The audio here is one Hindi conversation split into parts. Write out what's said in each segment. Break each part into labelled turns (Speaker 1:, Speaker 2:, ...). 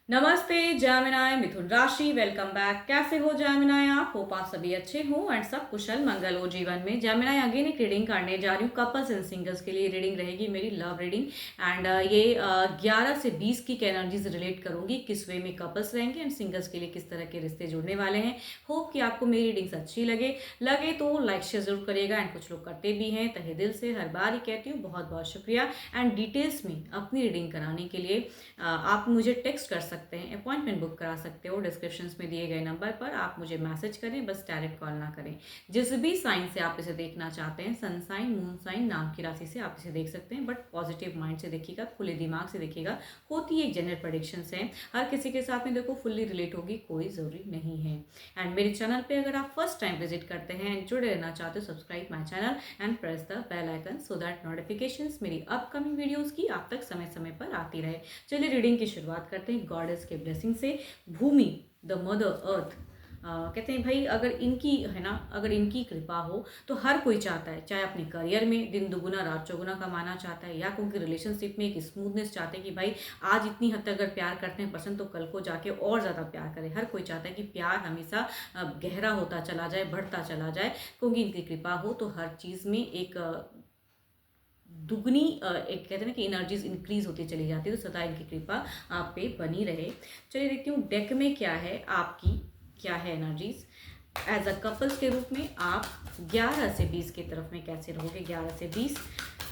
Speaker 1: नमस्ते जामिनाय मिथुन राशि, वेलकम बैक। कैसे हो जामिनाय? आप होप आप सभी अच्छे हो एंड सब कुशल मंगल हो जीवन में। जामिनाय अगेन एक रीडिंग करने जा रही हूँ। कपल्स एंड सिंगल्स के लिए रीडिंग रहेगी मेरी, लव रीडिंग। एंड ये 11 से 20 की एनर्जीज रिलेट करूंगी, किस वे में कपल्स रहेंगे एंड सिंगल्स के लिए किस तरह के रिश्ते जुड़ने वाले हैं। होप कि आपको मेरी रीडिंग्स अच्छी लगे तो लाइक शेयर जरूर करिएगा। एंड कुछ लोग करते भी हैं, तहे दिल से हर बार ही कहती हूँ बहुत बहुत शुक्रिया। एंड डिटेल्स में अपनी रीडिंग कराने के लिए आप मुझे टेक्स्ट कर सकते हैं, अपॉइंटमेंट बुक करा सकते हो। डिस्क्रिप्शंस में दिए गए नंबर पर आप मुझे मैसेज करें, बस डायरेक्ट कॉल ना करें। जिस भी साइन से आप इसे देखना चाहते हैं, सन साइन, मून साइन, नाम की राशि से आप इसे देख सकते हैं, बट पॉजिटिव माइंड से देखिएगा, खुले दिमाग से देखिएगा। होती एक जनरल प्रेडिक्शंस है, हर किसी के साथ में देखो फुल्ली रिलेट होगी, कोई ज़रूरी नहीं है। एंड मेरे चैनल पे अगर आप फर्स्ट टाइम विजिट करते हैं एंड जुड़े रहना चाहते हो, subscribe my channel and press the bell icon so that notifications मेरी अपकमिंग वीडियोस की आप तक समय समय पर आती रहे। चलिए रीडिंग की शुरुआत करते हैं गॉडेस के ब्लेसिंग से। भूमि, द मदर अर्थ, कहते हैं भाई अगर इनकी है ना, अगर इनकी कृपा हो तो हर कोई चाहता है, चाहे अपने करियर में दिन दुगुना रात चौगुना कमाना चाहता है, या उनकी रिलेशनशिप में एक स्मूथनेस चाहते हैं कि भाई आज इतनी हद तक अगर प्यार करते हैं पसंद, तो कल को जाके और ज़्यादा प्यार करें। हर कोई चाहता है कि प्यार हमेशा गहरा होता चला जाए, बढ़ता चला जाए, क्योंकि इनकी कृपा हो तो हर चीज़ में एक दुगनी एक कहते हैं ना कि एनर्जीज इंक्रीज होती चली जाती है। तो सदा इनकी कृपा आप पे बनी रहे। चलिए देखती हूँ डेक में क्या है, आपकी क्या है एनर्जीज एज अ कपल्स के रूप में। आप 11 से 20 की तरफ में कैसे रहोगे? 11 से 20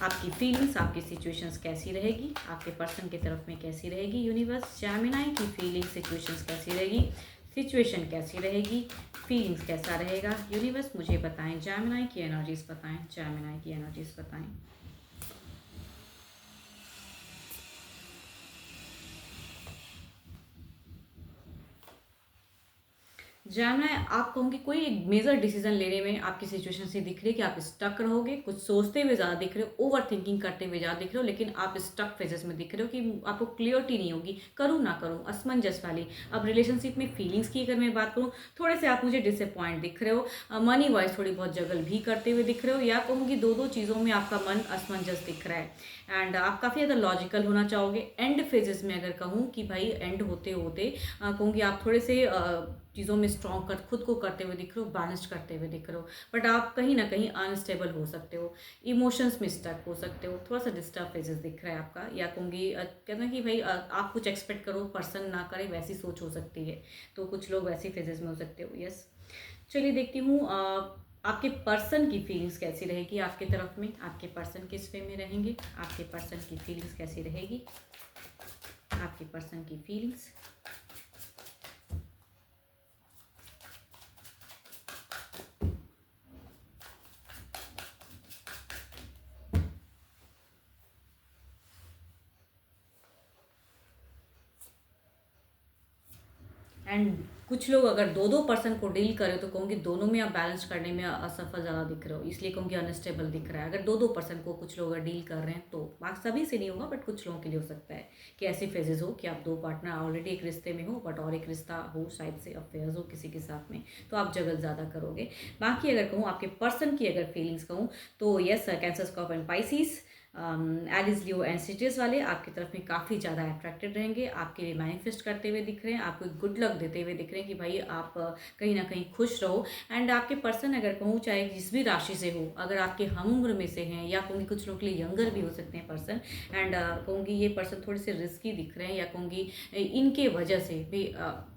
Speaker 1: आपकी फीलिंग्स, आपकी सिचुएशंस कैसी रहेगी, आपके पर्सन की तरफ में कैसी रहेगी? यूनिवर्स, जैमिनाई की फीलिंग सिचुएशंस कैसी रहेगी, सिचुएशन कैसी रहेगी, फीलिंग्स कैसा रहेगा? यूनिवर्स मुझे बताएं, जैमिनाई की एनर्जीज बताएं, जैमिनाई की एनर्जीज बताएं। जानना है, आप कहूँगी कोई एक मेजर डिसीजन लेने में आपकी सिचुएशन से दिख रही है कि आप स्टक रहोगे, कुछ सोचते हुए ज़्यादा दिख रहे हो, ओवर थिंकिंग करते हुए ज़्यादा दिख रहे हो, लेकिन आप स्टक फेजेस में दिख रहे हो कि आपको क्लियरिटी नहीं होगी, करूँ ना करूँ, असमंजस वाली। अब रिलेशनशिप में फीलिंग्स की अगर मैं बात करूँ, थोड़े से आप मुझे डिसअपॉइंट दिख रहे हो, मनी वाइज थोड़ी बहुत जगल भी करते हुए दिख रहे हो, या कहूँगी दो चीज़ों में आपका मन असमंजस दिख रहा है। एंड आप काफ़ी ज़्यादा लॉजिकल होना चाहोगे। एंड फेजेस में अगर कहूँ कि भाई एंड होते होते कहूँगी आप थोड़े से चीज़ों में स्ट्रॉन्ग कर खुद को करते हुए दिख रहे हो, बैलेंस करते हुए दिख रहे हो, बट आप कहीं ना कहीं अनस्टेबल हो सकते हो, इमोशंस में स्टक हो सकते हो, थोड़ा सा डिस्टर्ब फेजेस दिख रहा है आपका। या कहूँगी कहते हैं कि भाई आप कुछ एक्सपेक्ट करो, पर्सन ना करे, वैसी सोच हो सकती है, तो कुछ लोग वैसी फेजेस में हो सकते हो। यस, चलिए देखती हूँ आपके पर्सन की फीलिंग्स कैसी रहेगी आपके तरफ में, आपके पर्सन किस वे में रहेंगे, आपके पर्सन की फीलिंग्स कैसी रहेगी, आपके पर्सन की फीलिंग्स। एंड कुछ लोग अगर दो पर्सन को डील करें तो कहूँगी दोनों में आप बैलेंस करने में असफल ज़्यादा दिख रहे हो, इसलिए कहूँगी अनस्टेबल दिख रहा है। अगर दो पर्सन को कुछ लोग अगर डील कर रहे हैं तो बात सभी से नहीं होगा, बट कुछ लोगों के लिए हो सकता है कि ऐसी फेजेस हो कि आप दो पार्टनर ऑलरेडी एक रिश्ते में हो, बट और एक रिश्ता हो, शायद से अफेयर्स हो किसी के साथ में, तो आप जगल ज़्यादा करोगे। बाकी अगर कहूँ आपके पर्सन की अगर फीलिंग्स कहूँ तो yes, Cancer, Scorpio and Pisces, Aries, Leo and सिटीज वाले आपकी तरफ में काफ़ी ज़्यादा अट्रैक्टेड रहेंगे, आपके लिए मैनिफेस्ट करते हुए दिख रहे हैं, आपको गुड लक देते हुए दिख रहे हैं कि भाई आप कहीं ना कहीं खुश रहो। एंड आपके पर्सन अगर कहूँ चाहे जिस भी राशि से हो, अगर आपके हम उम्र में से हैं, या कहूँगी कुछ लोगों के लिए यंगर भी हो सकते हैं पर्सन, एंड कहूँगी ये पर्सन थोड़े से रिस्की दिख रहे हैं, या कहूँगी इनके वजह से भी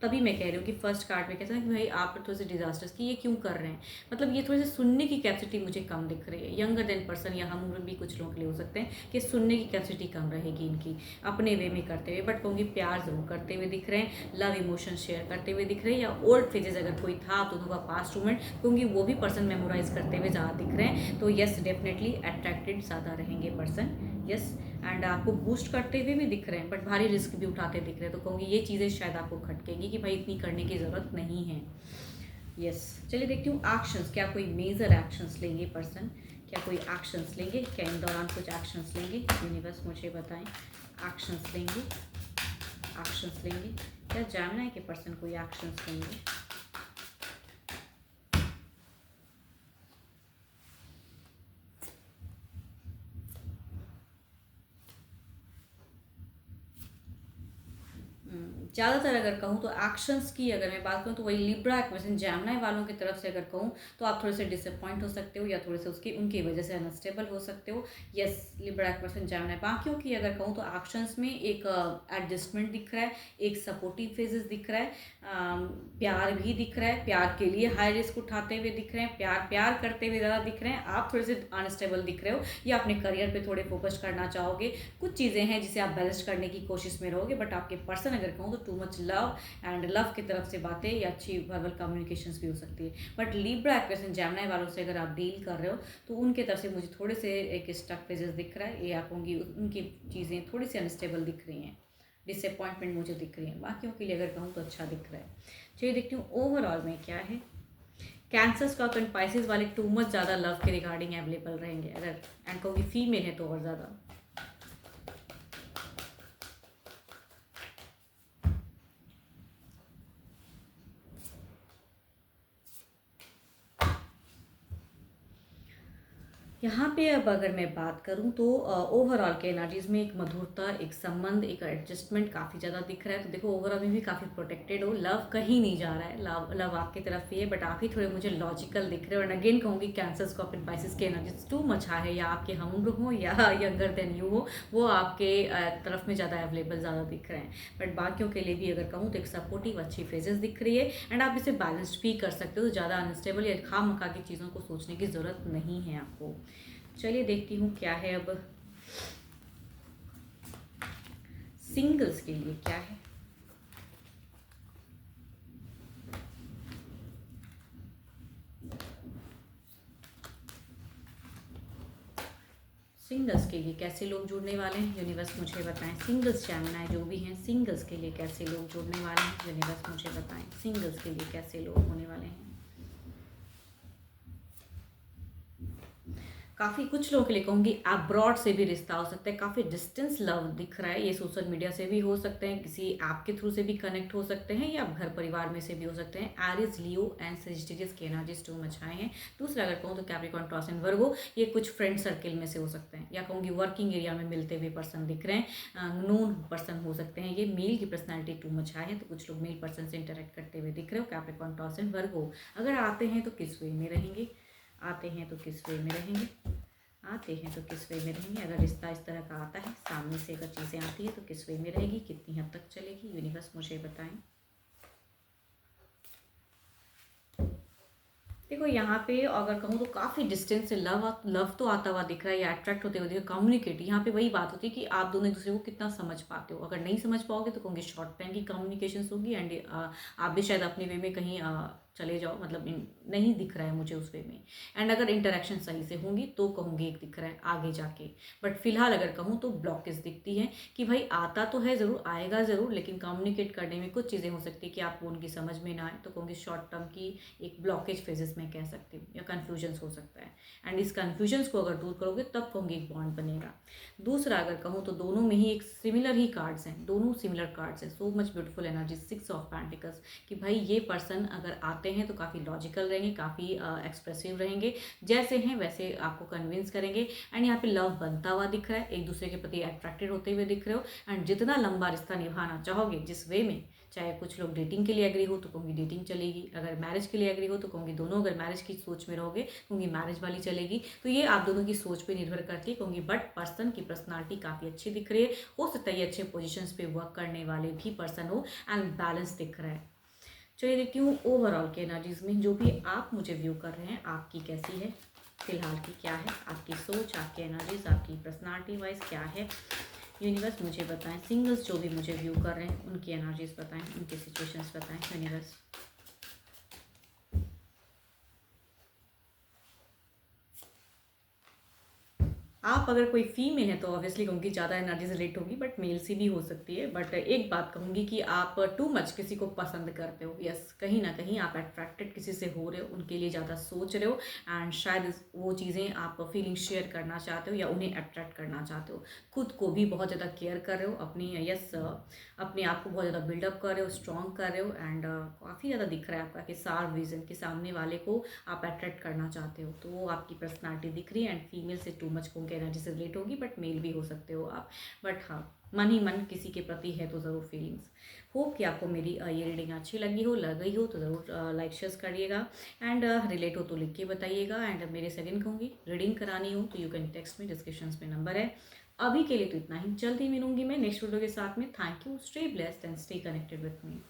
Speaker 1: तभी मैं कह रही हूँ कि फर्स्ट कार्ड में कहते हैं कि भाई आप थोड़े से डिजास्टर्स की ये क्यों कर रहे हैं, मतलब ये थोड़े से सुनने की कैपेसिटी मुझे कम दिख रही है। यंगर देन पर्सन या हम उम्र भी कुछ लोगों के लिए हो सकते हैं कि सुनने की कैपेसिटी कम रहेगी इनकी, अपने वे में करते हुए, बट कहूँगी प्यार जरूर करते हुए दिख रहे हैं, लव इमोशन शेयर करते हुए दिख रहे हैं, या ओल्ड फेजेस अगर कोई था तो उनका पास्ट मोमेंट कहूँगी वो भी पर्सन मेमोराइज करते हुए ज़्यादा दिख रहे हैं। तो यस, डेफिनेटली अट्रैक्टेड ज़्यादा रहेंगे पर्सन। यस, एंड आपको बूस्ट करते हुए भी दिख रहे हैं, बट भारी रिस्क भी उठाते दिख रहे हैं, तो कहूँगी ये चीज़ें शायद आपको खटकेंगी कि भाई इतनी करने की ज़रूरत नहीं है। यस, चलिए देखती हूँ एक्शंस, क्या कोई मेजर एक्शंस लेंगे पर्सन, क्या कोई एक्शंस लेंगे, क्या इन दौरान कुछ एक्शंस लेंगे? यूनिवर्स मुझे बताएं, एक्शंस लेंगे, एक्शंस लेंगे, क्या जैमिनी के पर्सन कोई एक्शंस लेंगे? ज़्यादातर अगर कहूँ तो एक्शंस की अगर मैं बात करूँ तो वही लिब्रा एक्वेशन जेमिनी वालों की तरफ से अगर कहूँ तो आप थोड़े से डिसअपॉइंट हो सकते हो या थोड़े से उसकी उनकी वजह से अनस्टेबल हो सकते हो। यस, लिब्रा एक्वेशन जेमिनी बाकियों की अगर कहूँ तो एक्शंस में एक एडजस्टमेंट दिख रहा है, एक सपोर्टिव फेजेस दिख रहा है, प्यार भी दिख रहा है, प्यार के लिए हाई रिस्क उठाते हुए दिख रहे हैं, प्यार प्यार करते हुए ज़्यादा दिख रहे हैं। आप थोड़े से अनस्टेबल दिख रहे हो या अपने करियर पे थोड़े फोकस करना चाहोगे। कुछ चीज़ें हैं जिसे आप बैलेंस करने की कोशिश में रहोगे, बट आपके पर्सन अगर कहूँ तो too much love and love की तरफ से बातें या अच्छी वर्बल कम्युनिकेशंस भी हो सकती है। बट लिब्रा एक्वेशन जेमिनी वालों से अगर आप डील कर रहे हो तो उनके तरफ से मुझे थोड़े से एक स्टक पेजेस दिख रहा है, या कहूँगी उनकी चीज़ें थोड़ी सी अनस्टेबल दिख रही हैं, डिसअपॉइंटमेंट मुझे दिख रही है। बाकियों के लिए अगर कहूँ तो अच्छा दिख रहा है। चलिए देखती हूँ ओवरऑल में क्या है। कैंसर स्टॉक एंड स्पाइसेस वाले टू मच ज़्यादा लव के रिगार्डिंग अवेलेबल रहेंगे अगर, एंड कहूँगी फीमेल है तो और ज़्यादा। यहाँ पे अब अगर मैं बात करूँ तो ओवरऑल के एनर्जीज में एक मधुरता, एक संबंध, एक एडजस्टमेंट काफ़ी ज़्यादा दिख रहा है। तो देखो ओवरऑल में भी काफ़ी प्रोटेक्टेड हो, लव कहीं नहीं जा रहा है, लव लव आपकी तरफ ही है, बट आप ही थोड़े मुझे लॉजिकल दिख रहे हो। एंड अगेन कहूँगी कैंसर स्कॉर्पियो पाइसेस के एनर्जीज टू मच हाई है, या आपके हम उम्र हो या यंगर देन यू हो, वो आपके तरफ में ज़्यादा अवेलेबल ज़्यादा दिख रहे हैं। बट बाकियों के लिए भी अगर कहूँ तो एक सपोर्टिव अच्छी फेजेस दिख रही है, एंड आप इसे बैलेंस्ड भी कर सकते हो। ज़्यादा अनस्टेबल या खामखा की चीज़ों को सोचने की ज़रूरत नहीं है आपको। चलिए देखती हूँ क्या है अब सिंगल्स के लिए क्या है। सिंगल्स के लिए कैसे लोग जुड़ने वाले हैं, यूनिवर्स मुझे बताएं। सिंगल्स जेमिनी जो भी हैं, सिंगल्स के लिए कैसे लोग जुड़ने वाले हैं, यूनिवर्स मुझे बताएं। सिंगल्स के लिए कैसे लोग होने वाले हैं। काफ़ी कुछ लोगों के लिए कहूँगी अब्रॉड से भी रिश्ता हो सकता है, काफ़ी डिस्टेंस लव दिख रहा है। ये सोशल मीडिया से भी हो सकते हैं, किसी ऐप के थ्रू से भी कनेक्ट हो सकते हैं, या घर परिवार में से भी हो सकते हैं। एरिस, लियो एंड सेजिटेरियस के एनर्जीज टू मच हाई हैं। दूसरा अगर कहूँ तो कैप्रिकॉर्न, टॉरस एंड वर्गो, ये कुछ फ्रेंड सर्किल में से हो सकते हैं, या कहूँगी वर्किंग एरिया में मिलते हुए पर्सन दिख रहे हैं। नोन पर्सन हो सकते हैं। ये मेल की पर्सनैलिटी टू मच हाई है, तो कुछ लोग मेल पर्सन से इंटरेक्ट करते हुए दिख रहे हो। कैप्रिकॉर्न, टॉरस एंड वर्गो अगर आते हैं तो किस वे में रहेंगे, आते हैं तो किस वे में रहेंगे, आते हैं तो किस वे में रहेंगे। अगर रिश्ता इस तरह का आता है, सामने से अगर चीज़ें आती है तो किस वे में रहेगी, कितनी हद तक चलेगी, यूनिवर्स मुझे बताएं। देखो यहाँ पे अगर कहूँ तो काफ़ी डिस्टेंस से लव तो आता हुआ दिख रहा है, या अट्रैक्ट होते हुए दिख रहा है। कम्युनिकेट यहाँ पे वही बात होती है कि आप दोनों एक दूसरे को कितना समझ पाते हो। अगर नहीं समझ पाओगे तो कहूँगी शॉर्ट टाइम की कम्युनिकेशन होगी, एंड आप भी शायद अपने वे में कहीं चले जाओ, मतलब नहीं दिख रहा है मुझे उस वे में। एंड अगर इंटरेक्शन सही से होंगी तो कहूँगी एक दिख रहा है आगे जाके। बट फिलहाल अगर कहूँ तो ब्लॉकेज दिखती है कि भाई आता तो है ज़रूर, आएगा ज़रूर, लेकिन कम्युनिकेट करने में कुछ चीज़ें हो सकती है कि आपको उनकी समझ में ना आए, तो कहूँगी शॉर्ट टर्म की एक ब्लॉकेज फेजेस में कह सकती हूँ, या कन्फ्यूजन्स हो सकता है। एंड इस कन्फ्यूजन्स को अगर दूर करोगे तब कहूँगी एक बॉन्ड बनेगा। दूसरा अगर कहूँ तो दोनों में ही एक सिमिलर ही कार्ड्स हैं, दोनों सिमिलर कार्ड्स हैं। So much beautiful energy, 6 of pentacles, कि भाई ये पर्सन अगर आते हैं तो काफ़ी लॉजिकल रहेंगे, काफ़ी एक्सप्रेसिव रहेंगे, जैसे हैं वैसे आपको कन्विंस करेंगे। एंड यहाँ पे लव बनता हुआ दिख रहा है, एक दूसरे के प्रति अट्रैक्टेड होते हुए दिख रहे हो। एंड जितना लंबा रिश्ता निभाना चाहोगे जिस वे में, चाहे कुछ लोग डेटिंग के लिए एग्री हो तो कहूँगी डेटिंग चलेगी, अगर मैरिज के लिए एग्री हो तो कहूँगी दोनों, अगर मैरिज की सोच में रहोगे कहूँगी मैरिज वाली चलेगी। तो ये आप दोनों की सोच पे निर्भर करती है कहूँगी। बट पर्सन की पर्सनालिटी काफ़ी अच्छी दिख रही है, हो सकता है ये अच्छे पोजीशंस पे वर्क करने वाले भी पर्सन हो, एंड बैलेंस दिख रहा है। चलिए देखती हूँ ओवरऑल के एनर्जीज में जो भी आप मुझे व्यू कर रहे हैं आपकी कैसी है, फिलहाल की क्या है आपकी सोच, आपकी एनर्जीज, आपकी पर्सनालिटी वाइज क्या है, यूनिवर्स मुझे बताएं। सिंगल्स जो भी मुझे व्यू कर रहे हैं उनकी एनर्जीज बताएं, उनकी सिचुएशंस बताएं यूनिवर्स। आप अगर कोई फीमेल है तो ऑब्वियसली कहूँगी ज़्यादा एनर्जी रिलेट होगी, बट मेल से भी हो सकती है। बट एक बात कहूँगी कि आप टू मच किसी को पसंद करते हो, यस, कहीं ना कहीं आप अट्रैक्टेड किसी से हो रहे हो, उनके लिए ज़्यादा सोच रहे हो, एंड शायद वो चीज़ें आप फीलिंग शेयर करना चाहते हो या उन्हें अट्रैक्ट करना चाहते हो। खुद को भी बहुत ज़्यादा केयर कर रहे हो, अपनी यस अपने आप को बहुत ज़्यादा बिल्डअप कर रहे हो, स्ट्रॉन्ग कर रहे हो। एंड काफ़ी ज़्यादा दिख रहा है आपका कि सार विजन के सामने वाले को आप अट्रैक्ट करना चाहते हो, तो वो आपकी पर्सनालिटी दिख रही है। एंड फीमेल से टू मच को एनर्जी से रिलेट होगी, बट मेल भी हो सकते हो आप। बट हाँ, मन ही मन किसी के प्रति है तो ज़रूर फीलिंग्स। होप कि आपको मेरी ये रीडिंग अच्छी लगी हो, लग गई हो तो ज़रूर लाइक शेयर करिएगा एंड रिलेट हो तो लिख के बताइएगा। एंड मेरे से अगेन कहूँगी, रीडिंग करानी हो तो यू कैन टेक्स्ट में, डिस्क्रिप्शन में नंबर है। अभी के लिए तो इतना ही, जल्दी मिलूंगी मैं नेक्स्ट वीडियो के साथ में। Thank you, stay blessed and stay connected with me.